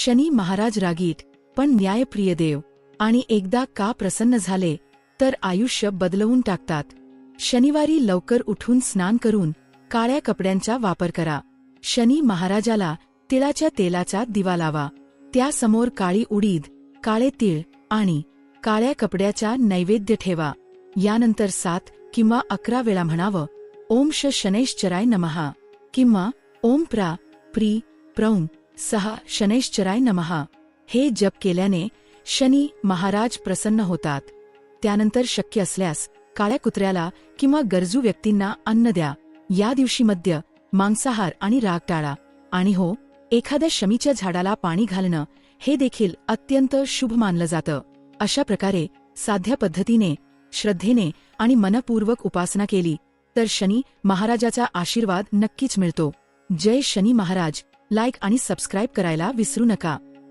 शनी महाराज रागीट पण न्यायप्रिय देव आणि एकदा का प्रसन्न झाले तर आयुष्य बदलवून टाकतात. शनिवारी लवकर उठून स्नान करून काळ्या कपड्यांचा वापर करा. शनी महाराजाला तिळाच्या तेलाचा दिवा लावा. त्यासमोर काळी उडीद, काळे तीळ आणि काळ्या कपड्याचा नैवेद्य ठेवा. यानंतर 7 किंवा 11 वेळा म्हणावं ओम शनैश्चराय नमः किंवा ओम प्रा प्री प्रौं सहा शनैश्चराय नमः. हे जप केल्याने शनी महाराज प्रसन्न होतात. त्यानंतर शक्य असल्यास काळ्या कुत्र्याला किंवा गरजू व्यक्तींना अन्न द्या. या दिवशी मद्य, मांसाहार आणि राग टाळा. आणि हो, एखाद्या शमीच्या झाडाला पाणी घालणं हे देखील अत्यंत शुभ मानलं जातं. अशा प्रकारे साध्या पद्धतीने, श्रद्धेने आणि मनपूर्वक उपासना केली तर शनी महाराजाचा आशीर्वाद नक्कीच मिळतो. जय शनी महाराज. लाईक आणि सबस्क्राईब करायला विसरू नका.